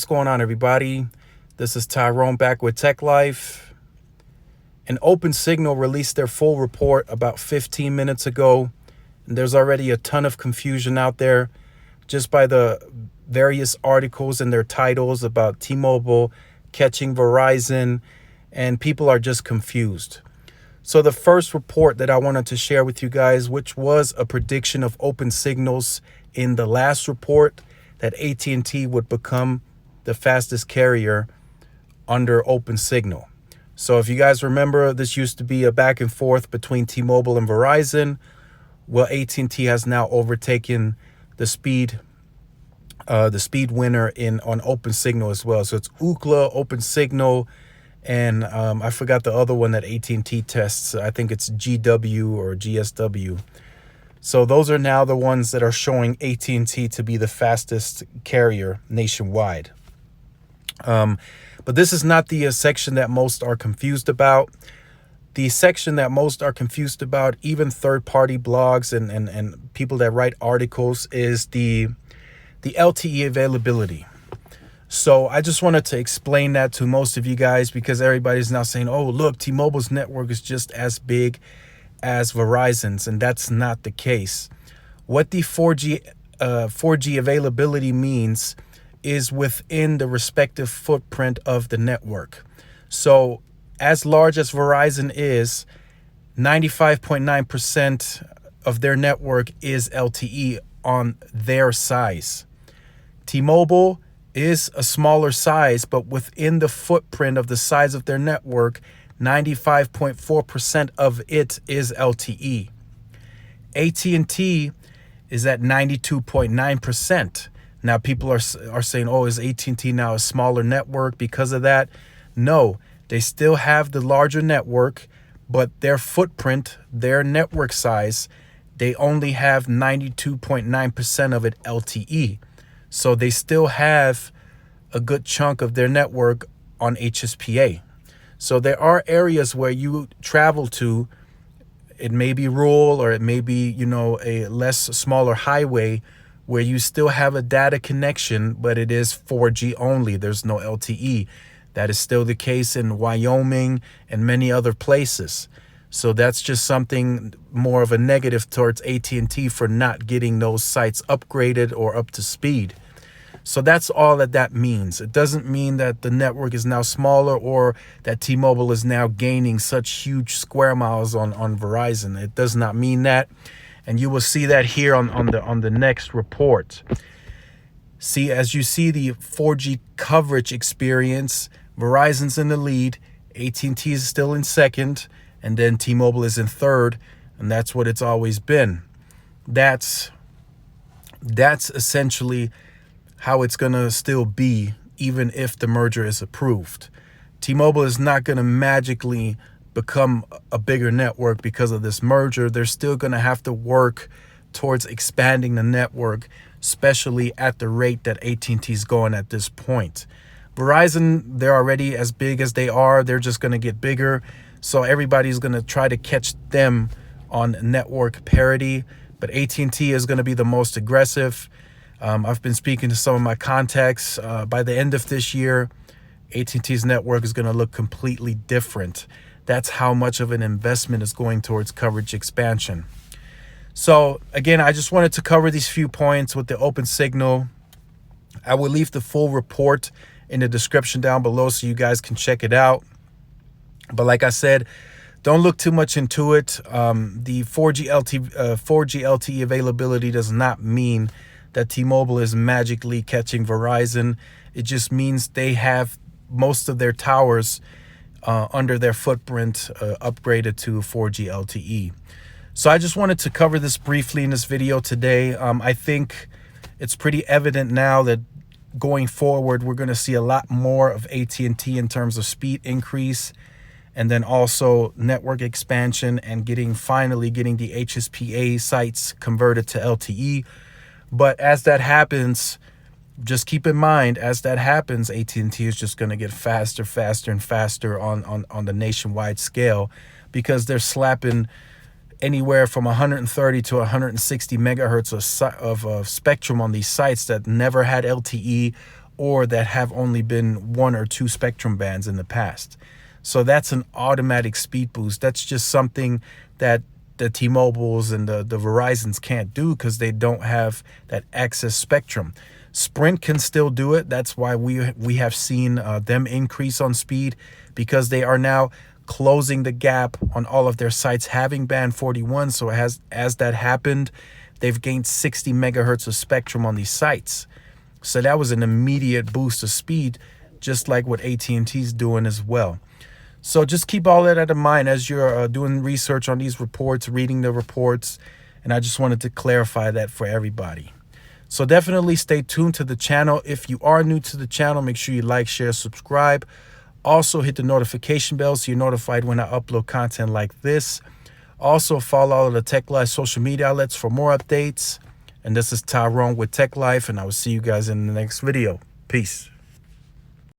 What's going on, everybody? This is Tyrone back with Tech Life. And Open Signal released their full report about 15 minutes ago. And there's already a ton of confusion out there just by the various articles and their titles about T-Mobile catching Verizon, and people are just confused. So the first report that I wanted to share with you guys, which was a prediction of Open Signals in the last report, that At&T would become the fastest carrier under Open Signal. So if you guys remember, this used to be a back and forth between T-Mobile and Verizon. Well, At&T has now overtaken the speed winner on Open Signal as well. So it's Ookla, Open Signal, and I forgot the other one that At&T tests. I think it's GW or GSW. So those are now the ones that are showing At&T to be the fastest carrier nationwide. But this is not the section that most are confused about. The section that most are confused about, even third-party blogs and people that write articles, is the LTE availability. So I just wanted to explain that to most of you guys, because everybody's now saying, oh, look, T-Mobile's network is just as big as Verizon's, and that's not the case. What the 4G availability means is within the respective footprint of the network. So as large as Verizon is, 95.9% of their network is LTE on their size. T-Mobile is a smaller size, but within the footprint of the size of their network, 95.4% of it is LTE. AT&T is at 92.9%. Now people are saying, oh, is AT&T now a smaller network because of that? No, they still have the larger network, but their footprint, their network size, they only have 92.9% of it LTE. So they still have a good chunk of their network on HSPA. So there are areas where you travel to, it may be rural or it may be, a smaller highway, where you still have a data connection, but it is 4G only. There's no LTE. That is still the case in Wyoming and many other places. So that's just something more of a negative towards AT&T for not getting those sites upgraded or up to speed. So that's all that means. It doesn't mean that the network is now smaller or that T-Mobile is now gaining such huge square miles on Verizon. It does not mean that. And you will see that here on the next report. See, as you see the 4G coverage experience, Verizon's in the lead, AT&T is still in second, and then T-Mobile is in third, and that's what it's always been. That's essentially how it's going to still be, even if the merger is approved. T-Mobile is not going to magically become a bigger network because of this merger. They're still going to have to work towards expanding the network, especially at the rate that AT&T is going at this point. Verizon, they're already as big as they are. They're just going to get bigger. So everybody's going to try to catch them on network parity. But AT&T is going to be the most aggressive. I've been speaking to some of my contacts. By the end of this year, AT&T's network is going to look completely different. That's how much of an investment is going towards coverage expansion. So again, I just wanted to cover these few points with the Open Signal. I will leave the full report in the description down below so you guys can check it out. But like I said, don't look too much into it. The 4G LTE availability does not mean that T-Mobile is magically catching Verizon. It just means they have most of their towers under their footprint upgraded to 4G LTE. So I just wanted to cover this briefly in this video today. I think it's pretty evident now that going forward, we're going to see a lot more of AT&T in terms of speed increase, and then also network expansion and finally getting the HSPA sites converted to LTE. But as that happens, just keep in mind, as that happens, AT&T is just going to get faster and faster on the nationwide scale, because they're slapping anywhere from 130 to 160 megahertz of spectrum on these sites that never had LTE or that have only been 1 or 2 spectrum bands in the past. So that's an automatic speed boost. That's just something that the T-Mobiles and the Verizons can't do because they don't have that excess spectrum. Sprint can still do it. That's why we have seen them increase on speed, because they are now closing the gap on all of their sites having band 41. So as that happened, they've gained 60 megahertz of spectrum on these sites. So that was an immediate boost of speed, just like what AT&T is doing as well. So just keep all that in mind as you're doing research on these reports, reading the reports. And I just wanted to clarify that for everybody. So definitely stay tuned to the channel. If you are new to the channel, make sure you like, share, subscribe. Also hit the notification bell so you're notified when I upload content like this. Also follow all of the Tech Life social media outlets for more updates. And this is Tyrone with Tech Life, and I will see you guys in the next video. Peace.